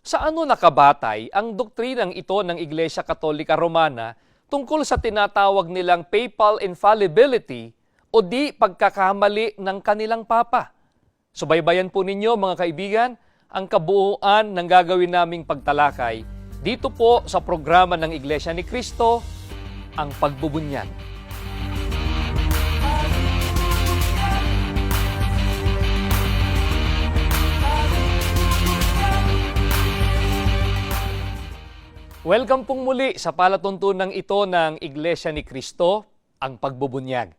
Sa ano nakabatay ang doktrinang ito ng Iglesia Katolika Romana tungkol sa tinatawag nilang papal infallibility o di pagkakamali ng kanilang papa? Subaybayan po ninyo mga kaibigan ang kabuuan ng gagawin naming pagtalakay dito po sa programa ng Iglesia ni Cristo, ang Pagbubunyag. Welcome pong muli sa palatuntunang ito ng Iglesia ni Cristo, ang Pagbubunyag.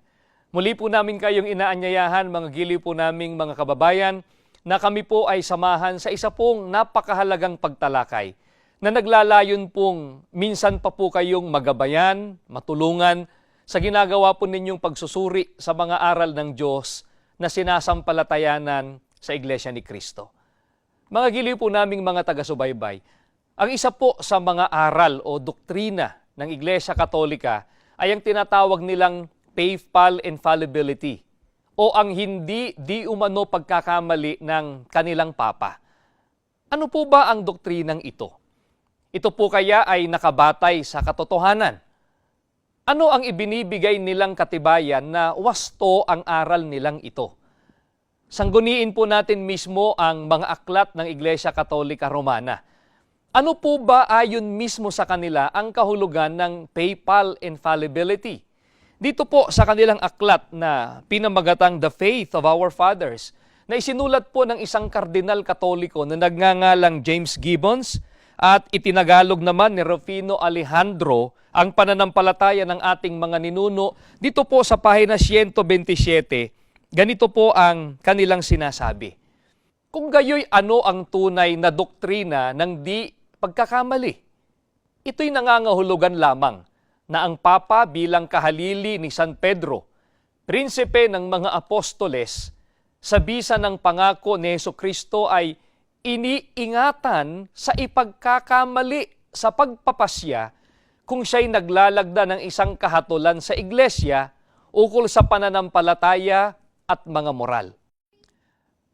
Muli po namin kayong inaanyayahan, mga giliw po naming mga kababayan, na kami po ay samahan sa isa pong napakahalagang pagtalakay na naglalayon pong minsan pa po kayong magabayan, matulungan sa ginagawa po ninyong pagsusuri sa mga aral ng Diyos na sinasampalatayanan sa Iglesia ni Cristo. Mga giliw po naming mga taga-subaybay, ang isa po sa mga aral o doktrina ng Iglesia Katolika ay ang tinatawag nilang papal infallibility o ang hindi di umano pagkakamali ng kanilang papa. Ano po ba ang doktrinang ito? Ito po kaya ay nakabatay sa katotohanan. Ano ang ibinibigay nilang katibayan na wasto ang aral nilang ito? Sangguniin po natin mismo ang mga aklat ng Iglesia Katolika Romana. Ano po ba ayon mismo sa kanila ang kahulugan ng papal infallibility? Dito po sa kanilang aklat na pinamagatang The Faith of Our Fathers, na isinulat po ng isang kardinal katoliko na nagngangalang James Gibbons at itinagalog naman ni Rufino Alejandro ang pananampalataya ng ating mga ninuno. Dito po sa pahina 127, ganito po ang kanilang sinasabi. Kung gayoy ano ang tunay na doktrina ng di pagkakamali, ito'y nangangahulugan lamang na ang Papa bilang kahalili ni San Pedro, prinsipe ng mga apostoles, sa bisa ng pangako ni Jesucristo ay iniingatan sa ipagkakamali sa pagpapasya kung siya'y naglalagda ng isang kahatulan sa iglesia ukol sa pananampalataya at mga moral.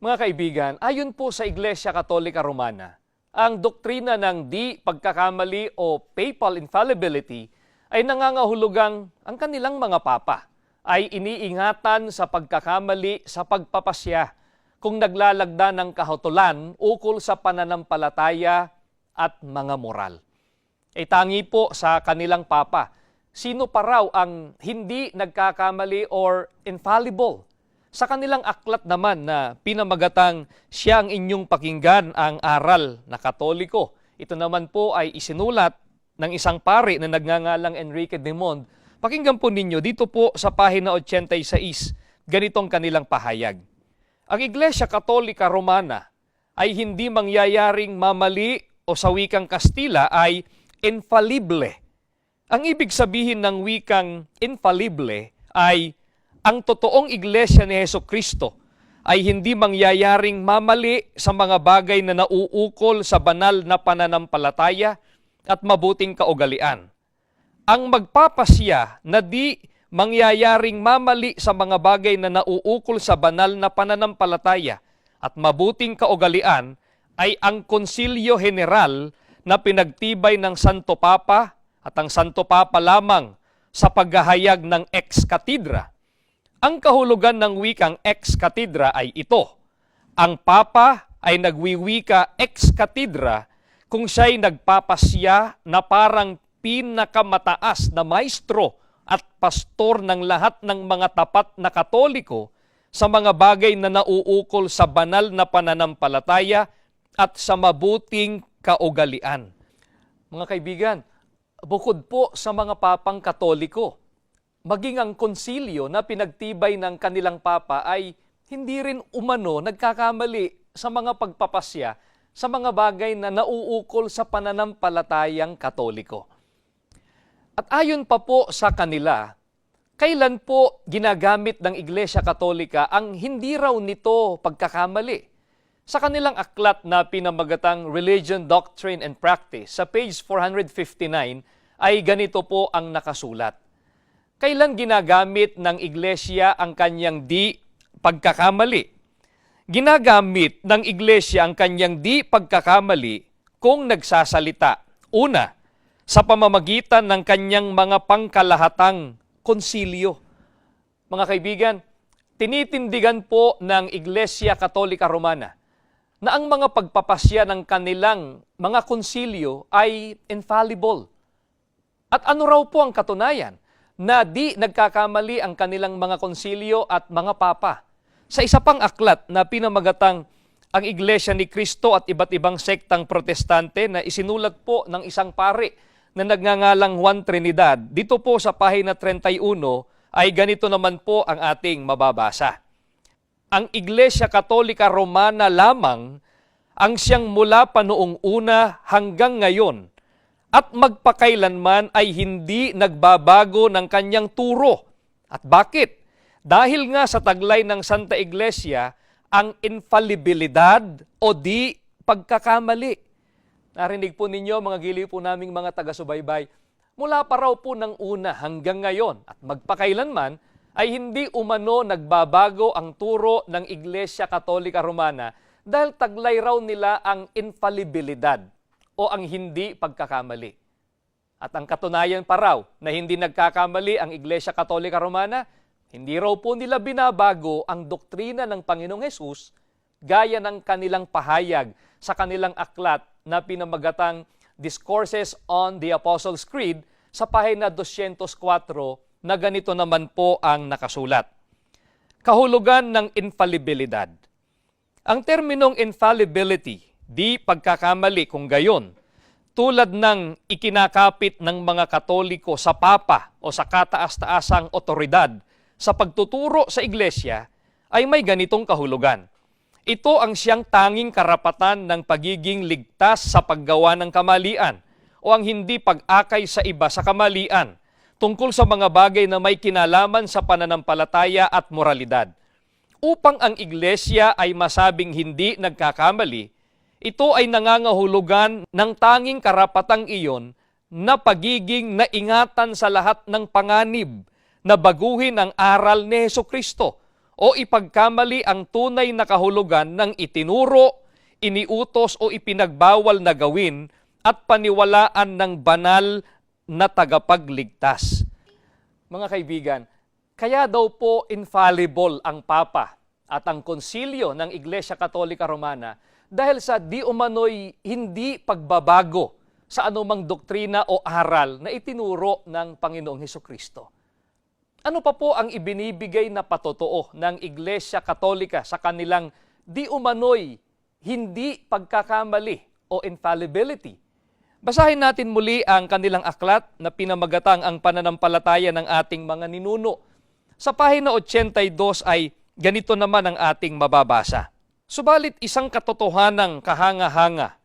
Mga kaibigan, ayon po sa Iglesia Katolika Romana, ang doktrina ng di pagkakamali o papal infallibility ay nangangahulugang ang kanilang mga papa ay iniingatan sa pagkakamali sa pagpapasya kung naglalagda ng kahatulan ukol sa pananampalataya at mga moral. Tangi po sa kanilang papa, sino pa raw ang hindi nagkakamali or infallible? Sa kanilang aklat naman na pinamagatang Siya ang inyong pakinggan, ang aral na Katoliko. Ito naman po ay isinulat ng isang pari na nagngangalang Enrique de Mond. Pakinggan po ninyo dito po sa pahina 86, ganitong kanilang pahayag. Ang Iglesia Katolika Romana ay hindi mangyayaring mamali o sa wikang Kastila ay infallible. Ang ibig sabihin ng wikang infallible ay ang totoong iglesia ni Jesucristo ay hindi mangyayaring mamali sa mga bagay na nauukol sa banal na pananampalataya at mabuting kaugalian. Ang magpapasya na di mangyayaring mamali sa mga bagay na nauukol sa banal na pananampalataya at mabuting kaugalian ay ang Konsilyo General na pinagtibay ng Santo Papa at ang Santo Papa lamang sa paghahayag ng ex cathedra. Ang kahulugan ng wikang ex cathedra ay ito. Ang Papa ay nagwiwika ex cathedra kung siya'y nagpapasya na parang pinakamataas na maestro at pastor ng lahat ng mga tapat na Katoliko sa mga bagay na nauukol sa banal na pananampalataya at sa mabuting kaugalian. Mga kaibigan, bukod po sa mga papang Katoliko, maging ang konsilyo na pinagtibay ng kanilang papa ay hindi rin umano nagkakamali sa mga pagpapasya sa mga bagay na nauukol sa pananampalatayang Katoliko. At ayon pa po sa kanila, kailan po ginagamit ng Iglesia Katolika ang hindi raw nito pagkakamali? Sa kanilang aklat na pinamagatang Religion, Doctrine, and Practice, sa page 459, ay ganito po ang nakasulat. Kailan ginagamit ng iglesia ang kanyang di pagkakamali? Ginagamit ng iglesia ang kanyang di pagkakamali kung nagsasalita. Una, sa pamamagitan ng kanyang mga pangkalahatang konsilyo. Mga kaibigan, tinitindigan po ng Iglesia Katolika Romana na ang mga pagpapasya ng kanilang mga konsilyo ay infallible. At ano raw po ang katunayan na di nagkakamali ang kanilang mga konsilyo at mga papa? Sa isa pang aklat na pinamagatang ang Iglesia ni Cristo at iba't ibang sektang protestante na isinulat po ng isang pare na nagngangalang Juan Trinidad, dito po sa pahina 31 ay ganito naman po ang ating mababasa. Ang Iglesia Katolika Romana lamang ang siyang mula pa noong una hanggang ngayon at magpakailanman ay hindi nagbabago ng kanyang turo. At bakit? Dahil nga sa taglay ng Santa Iglesia, ang infallibilidad o di pagkakamali. Narinig po ninyo mga giliw po naming mga taga-subaybay, mula pa raw po ng una hanggang ngayon at magpakailanman ay hindi umano nagbabago ang turo ng Iglesia Katolika Romana dahil taglay raw nila ang infallibilidad o ang hindi pagkakamali. At ang katunayan pa raw na hindi nagkakamali ang Iglesia Katolika Romana, hindi raw po nila binabago ang doktrina ng Panginoong Hesus gaya ng kanilang pahayag sa kanilang aklat na pinamagatang Discourses on the Apostles' Creed sa pahina 204 na ganito naman po ang nakasulat. Kahulugan ng infallibilidad. Ang terminong infallibility, di pagkakamali kung gayon, tulad ng ikinakapit ng mga Katoliko sa Papa o sa kataas-taasang otoridad sa pagtuturo sa Iglesia, ay may ganitong kahulugan. Ito ang siyang tanging karapatan ng pagiging ligtas sa paggawa ng kamalian o ang hindi pag-akay sa iba sa kamalian tungkol sa mga bagay na may kinalaman sa pananampalataya at moralidad. Upang ang Iglesia ay masabing hindi nagkakamali, ito ay nangangahulugan ng tanging karapatang iyon na pagiging naingatan sa lahat ng panganib na baguhin ang aral ni Hesukristo o ipagkamali ang tunay na kahulugan ng itinuro, iniutos o ipinagbawal na gawin at paniwalaan ng banal na tagapagligtas. Mga kaibigan, kaya daw po infallible ang Papa at ang Konsilyo ng Iglesia Katolika Romana dahil sa di umano'y hindi pagbabago sa anumang doktrina o aral na itinuro ng Panginoong Hesukristo. Ano pa po ang ibinibigay na patotoo ng Iglesia Katolika sa kanilang di umano'y hindi pagkakamali o infallibility? Basahin natin muli ang kanilang aklat na pinamagatang ang pananampalataya ng ating mga ninuno. Sa pahina 82 ay ganito naman ang ating mababasa. Subalit isang katotohanang kahanga-hanga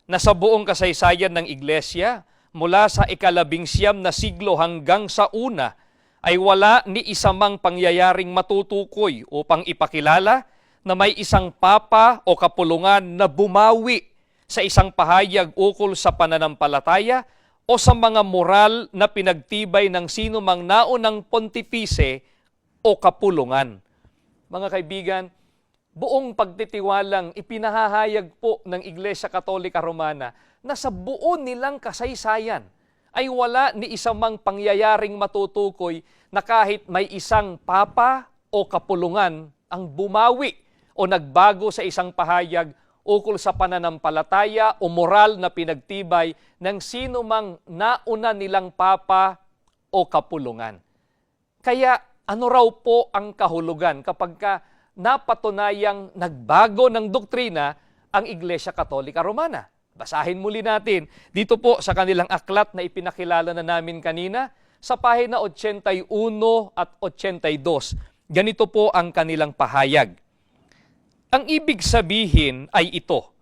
na sa buong kasaysayan ng Iglesia mula sa ika-19 na siglo hanggang sa una ay wala ni isa mang pangyayaring matutukoy upang ipakilala na may isang papa o kapulungan na bumawi sa isang pahayag ukol sa pananampalataya o sa mga moral na pinagtibay ng sino mang naunang pontifice o kapulungan. Mga kaibigan, buong pagtitiwalang ipinahahayag po ng Iglesia Katolika Romana na sa buo nilang kasaysayan ay wala ni isang mang pangyayaring matutukoy na kahit may isang papa o kapulungan ang bumawi o nagbago sa isang pahayag ukol sa pananampalataya o moral na pinagtibay ng sino mang nauna nilang papa o kapulungan. Kaya ano raw po ang kahulugan kapag napatunayang nagbago ng doktrina ang Iglesia Katolika Romana? Basahin muli natin dito po sa kanilang aklat na ipinakilala na namin kanina sa pahina 81 at 82. Ganito po ang kanilang pahayag. Ang ibig sabihin ay ito,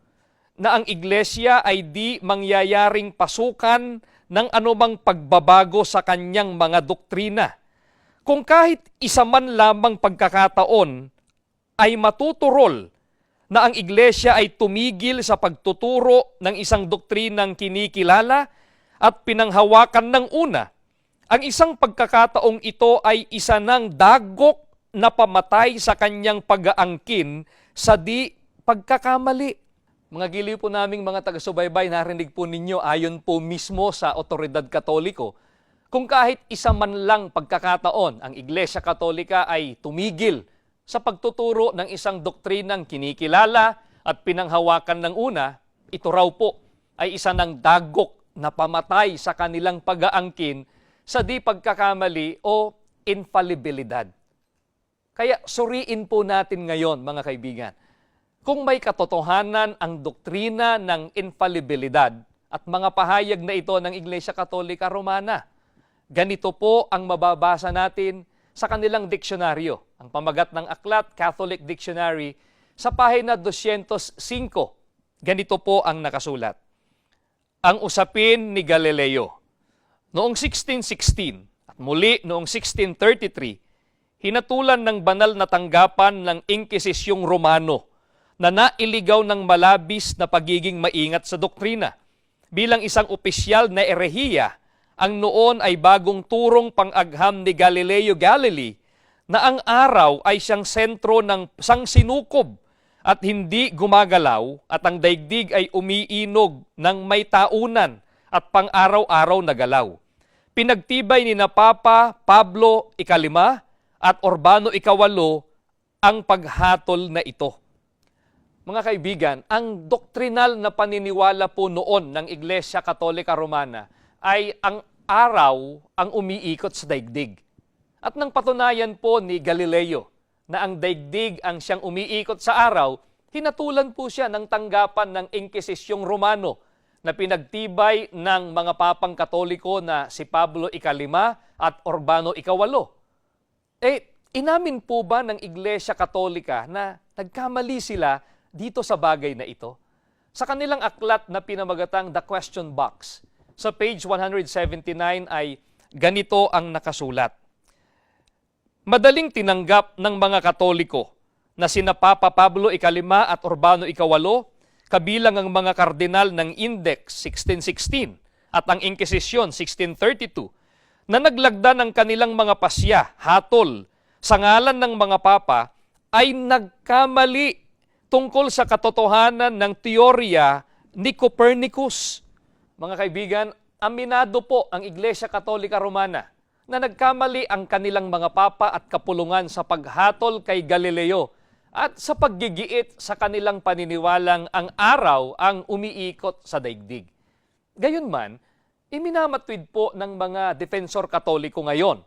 na ang Iglesia ay di mangyayaring pasukan ng anumang pagbabago sa kanyang mga doktrina. Kung kahit isa man lamang pagkakataon ay matuturol na ang Iglesia ay tumigil sa pagtuturo ng isang doktrinang kinikilala at pinanghawakan ng una, ang isang pagkakataong ito ay isa ng dagok na pamatay sa kanyang pag-aangkin sa di pagkakamali. Mga giliw po naming mga taga-subaybay, narinig po ninyo ayon po mismo sa otoridad Katoliko, kung kahit isa man lang pagkakataon ang Iglesia Katolika ay tumigil sa pagtuturo ng isang doktrinang kinikilala at pinanghawakan ng una, ito raw po ay isa ng dagok na pamatay sa kanilang pag-aangkin sa di pagkakamali o infallibilidad. Kaya suriin po natin ngayon, mga kaibigan, kung may katotohanan ang doktrina ng infallibilidad at mga pahayag na ito ng Iglesia Katolika Romana. Ganito po ang mababasa natin sa kanilang diksyonaryo, ang pamagat ng aklat, Catholic Dictionary, sa pahina 205. Ganito po ang nakasulat. Ang usapin ni Galileo. Noong 1616 at muli noong 1633, hinatulan ng banal na tanggapan ng Inquisisyong Romano na nailigaw ng malabis na pagiging maingat sa doktrina. Bilang isang opisyal na erehiya, ang noon ay bagong turong pang-agham ni Galileo Galilei na ang araw ay siyang sentro ng sangsinukob at hindi gumagalaw at ang daigdig ay umiinog ng may taunan at pang-araw-araw na galaw. Pinagtibay ni na Papa Pablo Ikalima at Urbano Ikawalo ang paghatol na ito. Mga kaibigan, ang doktrinal na paniniwala po noon ng Iglesia Katolika Romana ay ang araw ang umiikot sa daigdig. At nang patunayan po ni Galileo na ang daigdig ang siyang umiikot sa araw, hinatulan po siya ng tanggapan ng Inquisisyong Romano na pinagtibay ng mga papang Katoliko na si Pablo Ikalima at Urbano Ikawalo. Inamin po ba ng Iglesia Katolika na nagkamali sila dito sa bagay na ito? Sa kanilang aklat na pinamagatang The Question Box, sa page 179 ay ganito ang nakasulat. Madaling tinanggap ng mga Katoliko na sina Papa Pablo Ikalima at Urbano Ikawalo, kabilang ang mga kardinal ng Index 1616 at ang Inquisisyon 1632, na naglagda ng kanilang mga pasya, hatol, sa ngalan ng mga papa, ay nagkamali tungkol sa katotohanan ng teorya ni Copernicus. Mga kaibigan, aminado po ang Iglesia Katolika Romana na nagkamali ang kanilang mga papa at kapulungan sa paghatol kay Galileo at sa paggigiit sa kanilang paniniwalang ang araw ang umiikot sa daigdig. Gayunman, iminamatwid po ng mga defensor Katoliko ngayon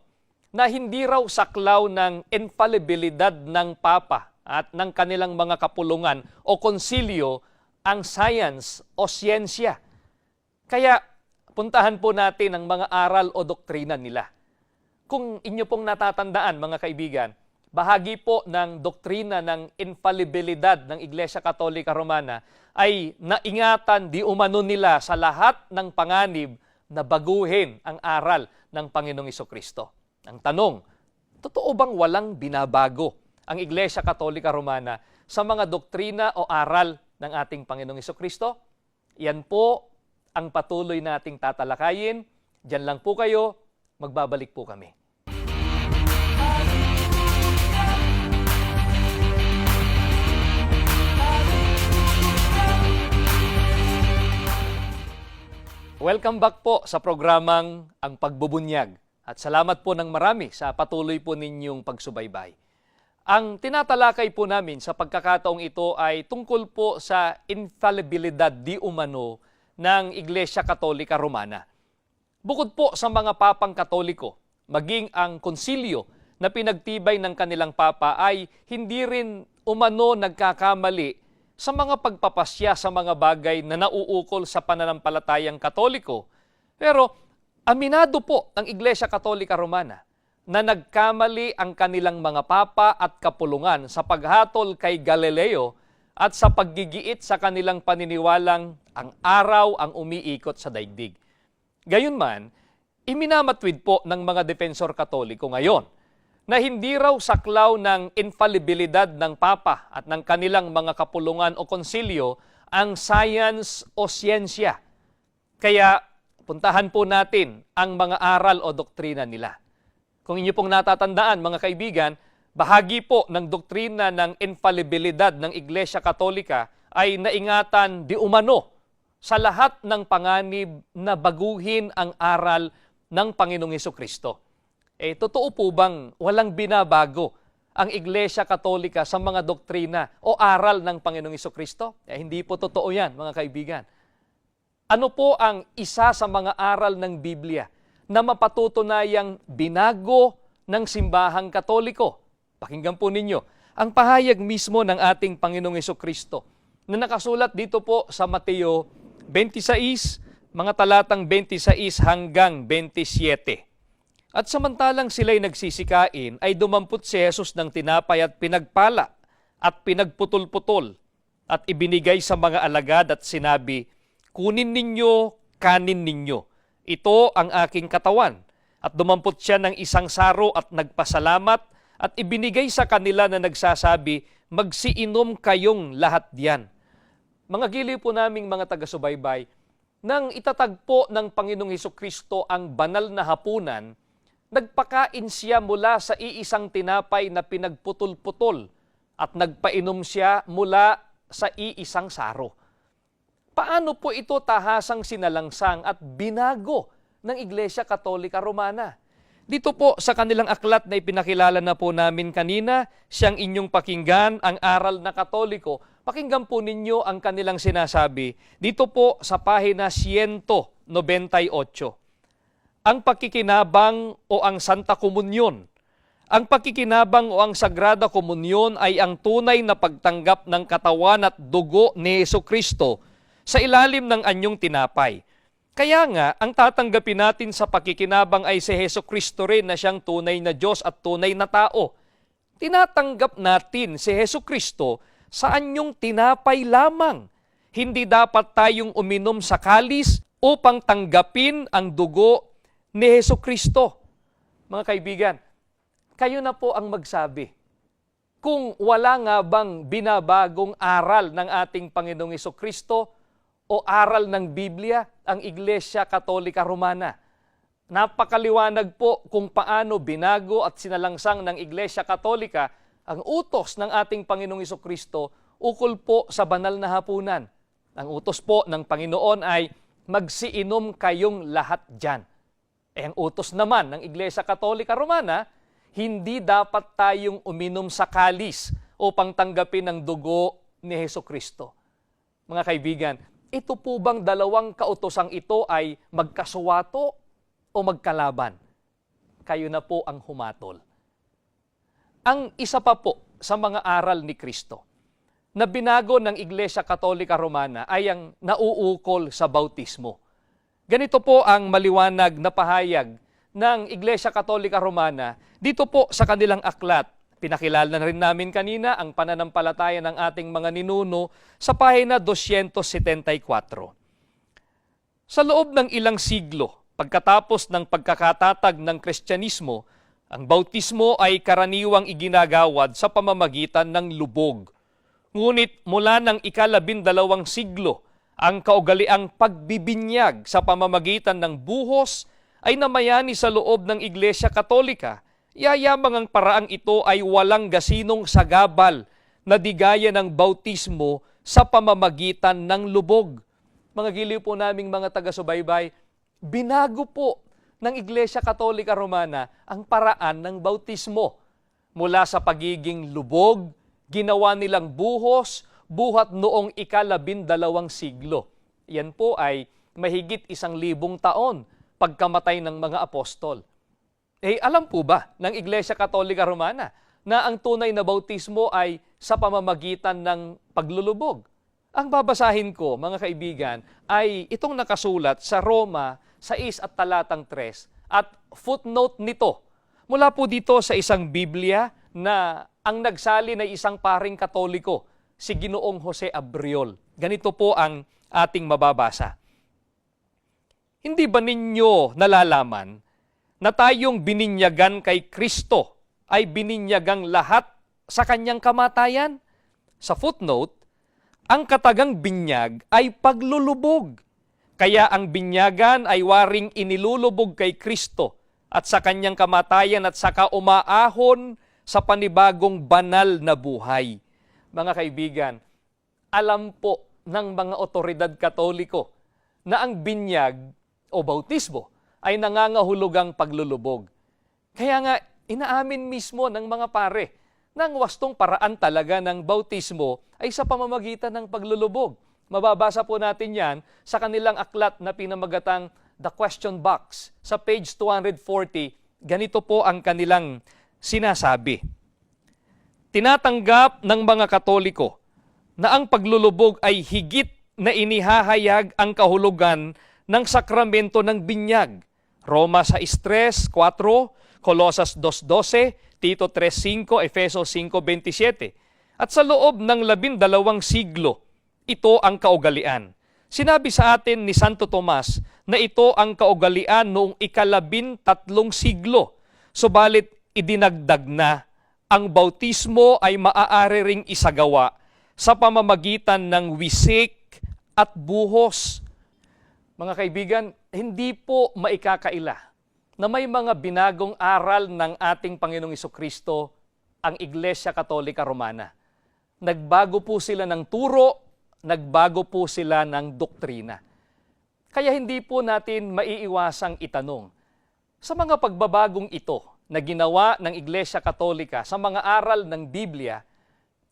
na hindi raw saklaw ng infallibilidad ng papa at ng kanilang mga kapulungan o konsilyo ang science o siyensya. Kaya puntahan po natin ang mga aral o doktrina nila. Kung inyo pong natatandaan, mga kaibigan, bahagi po ng doktrina ng infallibilidad ng Iglesia Katolika Romana ay naingatan di umano nila sa lahat ng panganib na baguhin ang aral ng Panginoong Jesucristo. Ang tanong, totoo bang walang binabago ang Iglesia Katolika Romana sa mga doktrina o aral ng ating Panginoong Jesucristo? Yan po ang patuloy nating tatalakayin. Diyan lang po kayo, magbabalik po kami. Welcome back po sa programang Ang Pagbubunyag. At salamat po ng marami sa patuloy po ninyong pagsubaybay. Ang tinatalakay po namin sa pagkakataong ito ay tungkol po sa infallibilidad di umano ng Iglesia Katolika Romana. Bukod po sa mga papang Katoliko, maging ang konsilyo na pinagtibay ng kanilang papa ay hindi rin umano nagkakamali sa mga pagpapasya sa mga bagay na nauukol sa pananampalatayang Katoliko. Pero aminado po ang Iglesia Katolika Romana na nagkamali ang kanilang mga papa at kapulungan sa paghatol kay Galileo at sa paggigiit sa kanilang paniniwalang ang araw ang umiikot sa daigdig. Gayunman, iminamatwid po ng mga defensor Katoliko ngayon na hindi raw saklaw ng infallibilidad ng papa at ng kanilang mga kapulungan o konsilyo ang science o siyensya. Kaya puntahan po natin ang mga aral o doktrina nila. Kung inyo pong natatandaan, mga kaibigan, bahagi po ng doktrina ng infallibilidad ng Iglesia Katolika ay naingatan di umano sa lahat ng panganib na baguhin ang aral ng Panginoong Hesukristo. Totoo po bang walang binabago ang Iglesia Katolika sa mga doktrina o aral ng Panginoong Hesukristo? Hindi po totoo yan, mga kaibigan. Ano po ang isa sa mga aral ng Biblia na mapatutunayang binago ng simbahang Katoliko? Pakinggan po ninyo ang pahayag mismo ng ating Panginoong Hesukristo na nakasulat dito po sa Mateo 26, mga talatang 26 hanggang 27. At samantalang sila'y nagsisikain, ay dumampot si Jesus ng tinapay at pinagpala at pinagputol-putol at ibinigay sa mga alagad at sinabi, "Kunin ninyo, kanin ninyo. Ito ang aking katawan." At dumampot siya ng isang saro at nagpasalamat at ibinigay sa kanila na nagsasabi, "Magsiinom kayong lahat diyan." Mga giliw po naming mga taga-subaybay, nang itatagpo ng Panginoong Hesukristo ang banal na hapunan, nagpakain siya mula sa iisang tinapay na pinagputol-putol at nagpainom siya mula sa iisang saro. Paano po ito tahasang sinalangsang at binago ng Iglesia Katolika Romana? Dito po sa kanilang aklat na ipinakilala na po namin kanina, siyang inyong pakinggan, ang aral na Katoliko. Pakinggan po ninyo ang kanilang sinasabi. Dito po sa pahina 198. Ang pakikinabang o ang Santa Komunyon. Ang pakikinabang o ang Sagrada Komunyon ay ang tunay na pagtanggap ng katawan at dugo ni Hesukristo sa ilalim ng anyong tinapay. Kaya nga, ang tatanggapin natin sa pakikinabang ay si Hesukristo rin na siyang tunay na Diyos at tunay na tao. Tinatanggap natin si Hesukristo sa anyong tinapay lamang. Hindi dapat tayong uminom sa kalis upang tanggapin ang dugo ni Hesukristo. Mga kaibigan, kayo na po ang magsabi. Kung wala nga bang binabagong aral ng ating Panginoong Hesukristo o aral ng Biblia, ang Iglesia Katolika Romana. Napakaliwanag po kung paano binago at sinalangsang ng Iglesia Katolika ang utos ng ating Panginoong Hesukristo ukol po sa banal na hapunan. Ang utos po ng Panginoon ay magsiinom kayong lahat dyan. Ang utos naman ng Iglesia Katolika Romana, hindi dapat tayong uminom sa kalis upang tanggapin ang dugo ni Hesukristo. Mga kaibigan, ito po bang dalawang kautosang ito ay magkasuwato o magkalaban? Kayo na po ang humatol. Ang isa pa po sa mga aral ni Kristo na binago ng Iglesia Katolika Romana ay ang nauukol sa bautismo. Ganito po ang maliwanag na pahayag ng Iglesia Katolika Romana dito po sa kanilang aklat. Pinakilala na rin namin kanina ang pananampalataya ng ating mga ninuno sa pahina 274. Sa loob ng ilang siglo, pagkatapos ng pagkakatatag ng Kristyanismo, ang bautismo ay karaniwang iginagawad sa pamamagitan ng lubog. Ngunit mula ng ika-12 siglo, ang kaugaliang pagbibinyag sa pamamagitan ng buhos ay namayani sa loob ng Iglesia Katolika. Yayamang ang paraang ito ay walang gasinong sagabal na digaya ng bautismo sa pamamagitan ng lubog. Mga giliw po naming mga taga-subaybay, binago po ng Iglesia Katolika Romana ang paraan ng bautismo. Mula sa pagiging lubog, ginawa nilang buhos, buhat noong ika-12 siglo. Yan po ay mahigit 1,000 taon pagkamatay ng mga apostol. Alam po ba ng Iglesia Katolika Romana na ang tunay na bautismo ay sa pamamagitan ng paglulubog? Ang babasahin ko, mga kaibigan, ay itong nakasulat sa Roma 6 at talatang 3 at footnote nito. Mula po dito sa isang Biblia na ang nagsalin ay isang paring Katoliko, si Ginoong Jose Abriol. Ganito po ang ating mababasa. Hindi ba ninyo nalalaman na tayong bininyagan kay Kristo ay bininyagang lahat sa kanyang kamatayan? Sa footnote, ang katagang binyag ay paglulubog. Kaya ang binyagan ay waring inilulubog kay Kristo at sa kanyang kamatayan at saka umaahon sa panibagong banal na buhay. Mga kaibigan, alam po ng mga otoridad Katoliko na ang binyag o bautismo ay nangangahulugang paglulubog. Kaya nga, inaamin mismo ng mga pare na ang wastong paraan talaga ng bautismo ay sa pamamagitan ng paglulubog. Mababasa po natin yan sa kanilang aklat na pinamagatang The Question Box. Sa page 240, ganito po ang kanilang sinasabi. Tinatanggap ng mga Katoliko na ang paglulubog ay higit na inihahayag ang kahulugan ng sakramento ng binyag. Roma 6:3, 4, Colosas 2:12, Tito 3:5, Efesos 5:27. At sa loob ng 12 siglo, ito ang kaugalian. Sinabi sa atin ni Santo Tomas na ito ang kaugalian noong ika-13 siglo. Subalit idinagdag na ang bautismo ay maaari ring isagawa sa pamamagitan ng wisik at buhos. Mga kaibigan, hindi po maikakaila na may mga binagong aral ng ating Panginoong Jesucristo ang Iglesia Katolika Romana. Nagbago po sila ng turo, nagbago po sila ng doktrina. Kaya hindi po natin maiiwasang itanong, sa mga pagbabagong ito na ginawa ng Iglesia Katolika sa mga aral ng Biblia,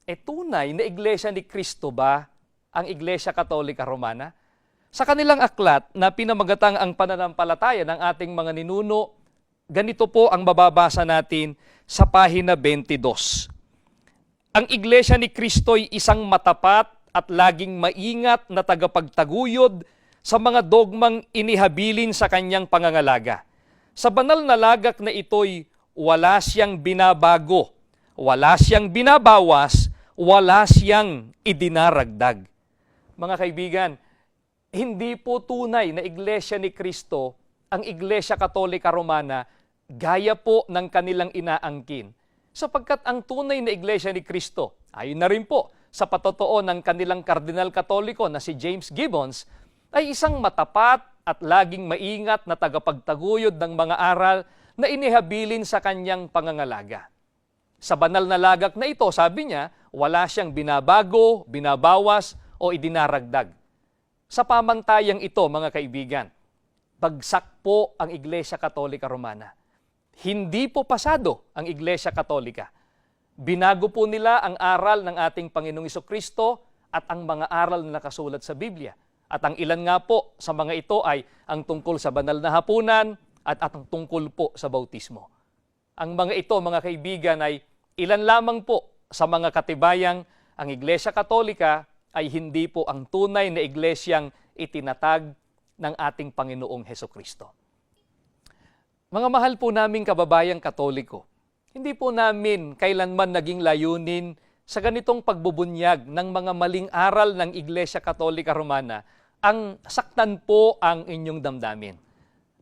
tunay na Iglesia ni Cristo ba ang Iglesia Katolika Romana? Sa kanilang aklat na pinamagatang ang pananampalataya ng ating mga ninuno, ganito po ang mababasa natin sa pahina 22. Ang Iglesia ni Cristo ay isang matapat at laging maingat na tagapagtaguyod sa mga dogmang inihabilin sa kanyang pangangalaga. Sa banal na lagak na ito'y wala siyang binabago, wala siyang binabawas, wala siyang idinaragdag. Mga kaibigan, hindi po tunay na Iglesia ni Cristo ang Iglesia Katolika Romana gaya po ng kanilang inaangkin. Sapagkat ang tunay na Iglesia ni Cristo, ayon na rin po sa patotoo ng kanilang Kardinal Katoliko na si James Gibbons, ay isang matapat at laging maingat na tagapagtaguyod ng mga aral na inihabilin sa kanyang pangangalaga. Sa banal na lagak na ito, sabi niya, wala siyang binabago, binabawas o idinaragdag. Sa pamantayang ito, mga kaibigan, bagsak po ang Iglesia Katolika Romana. Hindi po pasado ang Iglesia Katolika. Binago po nila ang aral ng ating Panginoong Jesucristo at ang mga aral na nakasulat sa Biblia. At ang ilan nga po sa mga ito ay ang tungkol sa banal na hapunan at ang tungkol po sa bautismo. Ang mga ito, mga kaibigan, ay ilan lamang po sa mga katibayang ang Iglesia Katolika ay hindi po ang tunay na iglesyang itinatag ng ating Panginoong Hesukristo. Mga mahal po naming kababayang Katoliko, hindi po namin kailanman naging layunin sa ganitong pagbubunyag ng mga maling aral ng Iglesia Katolika Romana ang saktan po ang inyong damdamin.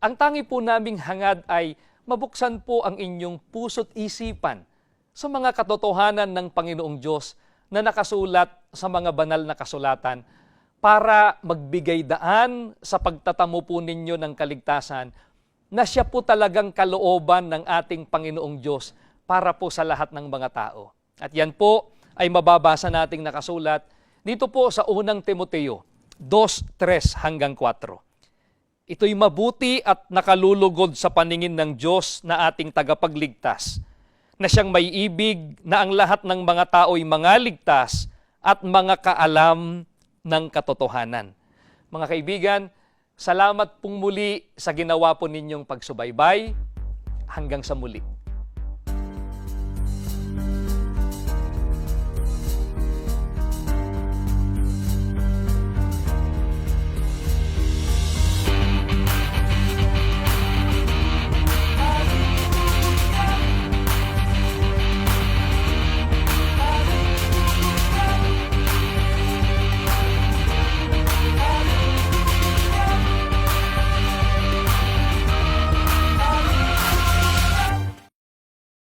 Ang tangi po naming hangad ay mabuksan po ang inyong puso't isipan sa mga katotohanan ng Panginoong Diyos na nakasulat sa mga banal na kasulatan para magbigay daan sa pagtatamo po ninyo ng kaligtasan na siya po talagang kalooban ng ating Panginoong Diyos para po sa lahat ng mga tao. At yan po ay mababasa nating nakasulat dito po sa unang Timoteo 2:3 hanggang 4. Ito'y mabuti at nakalulugod sa paningin ng Diyos na ating tagapagligtas, na siyang may ibig na ang lahat ng mga tao'y mga ligtas at mga kaalam ng katotohanan. Mga kaibigan, salamat pong muli sa ginawa po ninyong pagsubaybay. Hanggang sa muli.